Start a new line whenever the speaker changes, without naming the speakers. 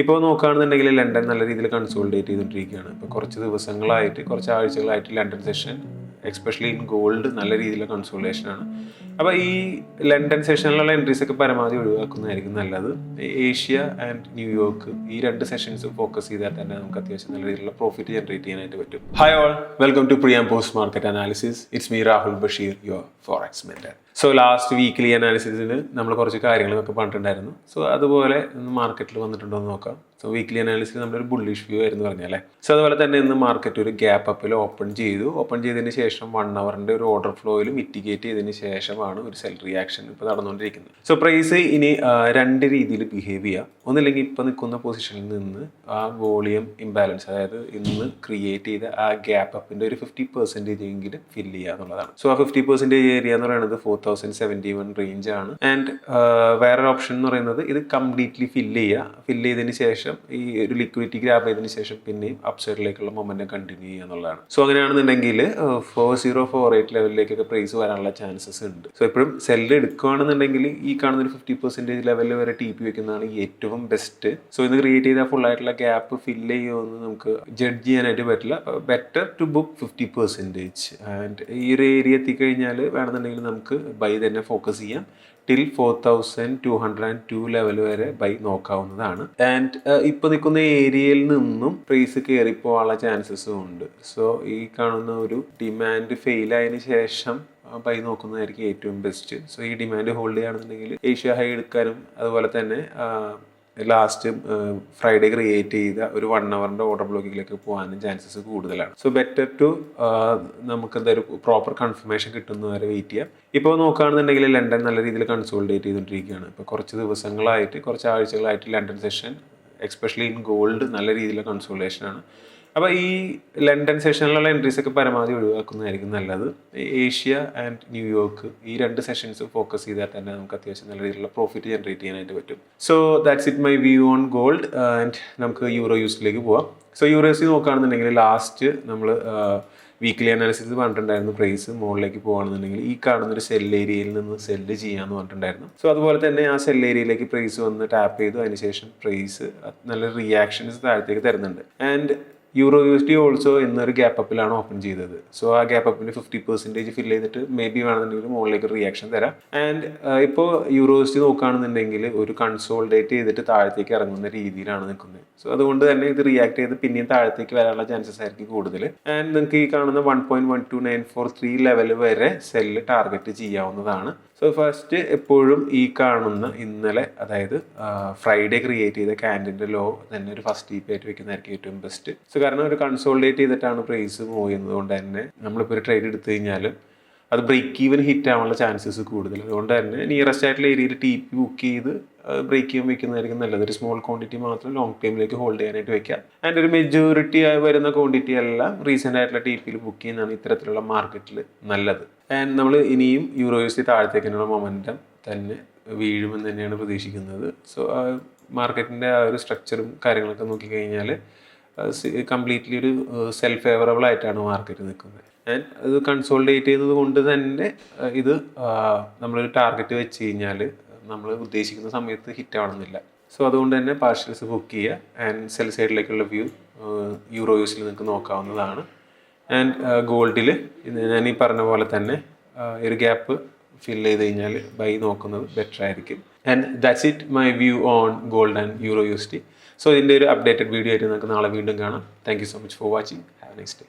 ഇപ്പോൾ നോക്കുകയാണെന്നുണ്ടെങ്കിൽ ലണ്ടൻ നല്ല രീതിയിൽ കൺസോളിഡേറ്റ് ചെയ്തുകൊണ്ടിരിക്കുകയാണ്. ഇപ്പോൾ കുറച്ച് ദിവസങ്ങളായിട്ട് കുറച്ച് ആഴ്ചകളായിട്ട് London session especially in gold നല്ല രീതിയിലുള്ള കൺസോളിഡേഷനാണ്. അപ്പോൾ ഈ ലണ്ടൻ സെഷനിലുള്ള എൻട്രീസ് ഒക്കെ പരമാവധി ഒഴിവാക്കുന്നതായിരിക്കും നല്ലത്. ഏഷ്യ ആൻഡ് ന്യൂയോർക്ക് ഈ രണ്ട് സെഷൻസ് ഫോക്കസ് ചെയ്താൽ തന്നെ നമുക്ക് അത്യാവശ്യം നല്ല രീതിയിലുള്ള പ്രോഫിറ്റ് ജനറേറ്റ് ചെയ്യാനായിട്ട് പറ്റും. Hi all, welcome to pre and post market analysis. It's me Rahul Basheer, your forex mentor. So last weekly അനാലിസിസിൽ നമ്മൾ കുറച്ച് കാര്യങ്ങളൊക്കെ പറഞ്ഞിട്ടുണ്ടായിരുന്നു. സോ അതുപോലെ ഇന്ന് മാർക്കറ്റിൽ വന്നിട്ടുണ്ടോ എന്ന് നോക്കാം. സോ വീക്ക്ലി അനാലിസിസ് നമ്മളൊരു ബുള്ളിഷ് വ്യൂ ആയിരുന്നു പറഞ്ഞാലേ. സോ അതുപോലെ തന്നെ ഇന്ന് മാർക്കറ്റ് ഒരു ഗ്യാപ്പ് അപ്പിൽ ഓപ്പൺ ചെയ്തതിന് ശേഷം 1 അവറിൻ്റെ ഒരു ഓർഡർ ഫ്ലോയിൽ മിറ്റിഗേറ്റ് ചെയ്തതിന് ശേഷമാണ് ഒരു സെൽ റിയാക്ഷൻ ഇപ്പോൾ നടന്നുകൊണ്ടിരിക്കുന്നത്. സോ പ്രൈസ് ഇനി രണ്ട് രീതിയിൽ ബിഹേവ് ചെയ്യുക. ഒന്നില്ലെങ്കിൽ ഇപ്പോൾ നിൽക്കുന്ന പൊസിഷനിൽ നിന്ന് ആ വോളിയം ഇംബാലൻസ്, അതായത് ഇന്ന് ക്രിയേറ്റ് ചെയ്ത ആ ഗ്യാപ്പ് അപ്പിൻ്റെ ഒരു 50% എങ്കിലും ഫില്ല് ചെയ്യുക എന്നുള്ളതാണ്. സോ ആ 50% ഏരിയ എന്ന് പറയുന്നത് 4071 റേഞ്ച് ആണ്. ആൻഡ് വേറൊരു ഓപ്ഷൻ എന്ന് പറയുന്നത് ഇത് കംപ്ലീറ്റ്ലി ഫില്ല് ചെയ്തതിന് ശേഷം ഈ ഒരു ലിക്വിഡിറ്റി ഗ്രാബ് ചെയ്തതിന് ശേഷം പിന്നെയും അപ്സൈഡിലേക്കുള്ള മൊമെന്റം കണ്ടിന്യൂ ചെയ്യുക എന്നുള്ളതാണ്. സോ അങ്ങനെയാണെന്നുണ്ടെങ്കിൽ 4048 ലെവലിലേക്കൊക്കെ പ്രൈസ് വരാനുള്ള ചാൻസസ് ഉണ്ട്. സോ എപ്പോഴും സെല്ല് എടുക്കുകയാണെന്നുണ്ടെങ്കിൽ ഈ കാണുന്ന ഒരു 50% ലെവലിൽ വരെ TP വെക്കുന്നതാണ് ഏറ്റവും ബെസ്റ്റ്. സോ ഇത് ക്രിയേറ്റ് ചെയ്ത ഫുൾ ആയിട്ടുള്ള ഗ്യാപ്പ് ഫില്ല് ചെയ്യുമെന്ന് നമുക്ക് ജഡ്ജ് ചെയ്യാനായിട്ട് പറ്റില്ല. Better to book 50%. ആൻഡ് ഈ ഒരു ഏരിയ എത്തിക്കഴിഞ്ഞാൽ വേണമെന്നുണ്ടെങ്കിൽ നമുക്ക് ബൈ തന്നെ ഫോക്കസ് ചെയ്യാം. ടിൽ 4202 ലെവൽ വരെ ബൈ നോക്കാവുന്നതാണ്. ആൻഡ് ഇപ്പോൾ നിൽക്കുന്ന ഏരിയയിൽ നിന്നും പ്രൈസ് കയറിപ്പോവാനുള്ള ചാൻസസും ഉണ്ട്. സോ ഈ കാണുന്ന ഒരു ഡിമാൻഡ് ഫെയിൽ ആയതിനു ശേഷം ബൈ നോക്കുന്നതായിരിക്കും ഏറ്റവും ബെസ്റ്റ്. സോ ഈ ഡിമാൻഡ് ഹോൾഡ് ചെയ്യുകയാണെന്നുണ്ടെങ്കിൽ ഏഷ്യ ഹൈ എടുക്കാനും അതുപോലെ തന്നെ ലാസ്റ്റ് ഫ്രൈഡേ ക്രിയേറ്റ് ചെയ്ത ഒരു 1 അവറിൻ്റെ ഓർഡർ ബ്ലോക്കിലേക്ക് പോകാനും ചാൻസസ് കൂടുതലാണ്. സോ ബെറ്റർ ടു നമുക്ക് എന്താ ഒരു പ്രോപ്പർ കൺഫർമേഷൻ കിട്ടുന്നവരെ വെയിറ്റ് ചെയ്യാം. ഇപ്പോൾ നോക്കുകയാണെന്നുണ്ടെങ്കിൽ ലണ്ടൻ നല്ല രീതിയിൽ കൺസോളിഡേറ്റ് ചെയ്തുകൊണ്ടിരിക്കുകയാണ്. ഇപ്പോൾ കുറച്ച് ദിവസങ്ങളായിട്ട് കുറച്ച് ആഴ്ചകളായിട്ട് London session especially in gold നല്ല രീതിയിലുള്ള കൺസോളിഡേഷനാണ്. അപ്പോൾ ഈ ലണ്ടൻ സെഷനിലുള്ള എൻട്രീസ് ഒക്കെ പരമാവധി ഒഴിവാക്കുന്നതായിരിക്കും നല്ലത്. ഏഷ്യ ആൻഡ് ന്യൂയോർക്ക് ഈ രണ്ട് സെഷൻസ് ഫോക്കസ് ചെയ്താൽ തന്നെ നമുക്ക് അത്യാവശ്യം നല്ല രീതിയിലുള്ള പ്രോഫിറ്റ് ജനറേറ്റ് ചെയ്യാനായിട്ട് പറ്റും. So that's it my view on gold. And നമുക്ക് യൂറോ യൂസിലേക്ക് പോവാം. സോ യൂറോ യൂസ് നോക്കുകയാണെന്നുണ്ടെങ്കിൽ ലാസ്റ്റ് നമ്മൾ വീക്ക്ലി അനാലിസിസ് പറഞ്ഞിട്ടുണ്ടായിരുന്നു പ്രൈസ് മുകളിലേക്ക് പോകുകയാണെന്നുണ്ടെങ്കിൽ ഈ കാണുന്നൊരു സെൽ ഏരിയയിൽ നിന്ന് സെല്ല് ചെയ്യാമെന്ന് പറഞ്ഞിട്ടുണ്ടായിരുന്നു. സോ അതുപോലെ തന്നെ ആ സെൽ ഏരിയയിലേക്ക് പ്രൈസ് വന്ന് ടാപ്പ് ചെയ്തു. അതിനുശേഷം പ്രൈസ് നല്ല റിയാക്ഷൻസ് താഴത്തേക്ക് തരുന്നുണ്ട്. ആൻഡ് യൂറോ USD ഓൾസോ എന്നൊരു ഗ്യാപ്പ് അപ്പിലാണ് ഓപ്പൺ ചെയ്തത്. സോ ആ ഗ്യാപ്പ് അപ്പിന് 50% ഫില്ല് ചെയ്തിട്ട് മേ ബി വേണമെന്നുണ്ടെങ്കിൽ മുകളിലേക്ക് റിയാക്ഷൻ തരാം. ആൻഡ് ഇപ്പോൾ യൂറോ USD നോക്കുകയാണെന്നുണ്ടെങ്കിൽ ഒരു കൺസോൾഡേറ്റ് ചെയ്തിട്ട് താഴത്തേക്ക് ഇറങ്ങുന്ന രീതിയിലാണ് നിൽക്കുന്നത്. സോ അതുകൊണ്ട് തന്നെ ഇത് റിയാക്ട് ചെയ്ത് പിന്നെയും താഴത്തേക്ക് വരാനുള്ള ചാൻസസ് ആയിരിക്കും കൂടുതൽ. ആൻഡ് നിങ്ങൾക്ക് ഈ കാണുന്ന 1.12943 ലെവൽ വരെ സെല്ല് ടാർഗറ്റ് ചെയ്യാവുന്നതാണ്. സോ ഫസ്റ്റ് എപ്പോഴും ഈ കാണുന്ന ഇന്നലെ അതായത് ഫ്രൈഡേ ക്രിയേറ്റ് ചെയ്ത ക്യാൻഡിൻ്റെ ലോ തന്നെ ഒരു ഫസ്റ്റ് TP ആയിട്ട് വെക്കുന്നതായിരിക്കും ഏറ്റവും ബെസ്റ്റ്. സോ കാരണം ഒരു കൺസോളിഡേറ്റ് ചെയ്തിട്ടാണ് പ്രൈസ് മൂവ് ചെയ്യുന്നത് കൊണ്ട് തന്നെ നമ്മളിപ്പോൾ ഒരു ട്രേഡ് എടുത്തു കഴിഞ്ഞാൽ അത് ബ്രേക്ക് ഈവൻ ഹിറ്റ് ആവാനുള്ള ചാൻസസ് കൂടുതൽ. അതുകൊണ്ട് തന്നെ നിയറസ്റ്റ് ആയിട്ടുള്ള ഏരിയയിൽ TP ബുക്ക് ചെയ്ത് ബ്രേക്ക് ചെയ്യാൻ വെക്കുന്നതായിരിക്കും നല്ലത്. ഒരു സ്മോൾ ക്വാണ്ടിറ്റി മാത്രം ലോങ് ടൈമിലേക്ക് ഹോൾഡ് ചെയ്യാനായിട്ട് വെക്കാം. ആൻഡ് ഒരു മെജോറിറ്റി ആയി വരുന്ന ക്വാണ്ടിറ്റി എല്ലാം റീസെൻ്റ് ആയിട്ടുള്ള TPയിൽ ബുക്ക് ചെയ്യുന്നതാണ് ഇത്തരത്തിലുള്ള മാർക്കറ്റിൽ നല്ലത്. ആൻഡ് നമ്മൾ ഇനിയും യൂറോ USD താഴത്തേക്കുള്ള മൊമെൻറ്റം തന്നെ വീഴുമെന്ന് തന്നെയാണ് പ്രതീക്ഷിക്കുന്നത്. സോ മാർക്കറ്റിൻ്റെ ആ ഒരു സ്ട്രക്ചറും കാര്യങ്ങളൊക്കെ നോക്കിക്കഴിഞ്ഞാൽ കംപ്ലീറ്റ്ലി ഒരു സെൽഫ് ഫേവറബിൾ ആയിട്ടാണ് മാർക്കറ്റ് നിൽക്കുന്നത്. ആൻഡ് അത് കൺസോളിഡേറ്റ് ചെയ്യുന്നത് കൊണ്ട് തന്നെ ഇത് നമ്മളൊരു ടാർഗറ്റ് വെച്ച് കഴിഞ്ഞാൽ നമ്മൾ ഉദ്ദേശിക്കുന്ന സമയത്ത് ഹിറ്റ് ആവണമെന്നില്ല. സോ അതുകൊണ്ട് തന്നെ പാർഷ്യൽസ് ബുക്ക് ചെയ്യുക. ആൻഡ് സെൽ സൈഡിലേക്കുള്ള വ്യൂ യൂറോ USD നിങ്ങൾക്ക് നോക്കാവുന്നതാണ്. ആൻഡ് ഗോൾഡിൽ ഞാൻ ഈ പറഞ്ഞ പോലെ തന്നെ ഒരു ഗ്യാപ്പ് ഫില്ല് ചെയ്ത് കഴിഞ്ഞാൽ ബൈ നോക്കുന്നത് ബെറ്റർ ആയിരിക്കും. And that's it my view on gold and euro USD. So ഇതിൻ്റെ ഒരു അപ്ഡേറ്റഡ് വീഡിയോ ആയിട്ട് നമുക്ക് നാളെ വീണ്ടും കാണാം. Thank you so much for watching. Have A nice day.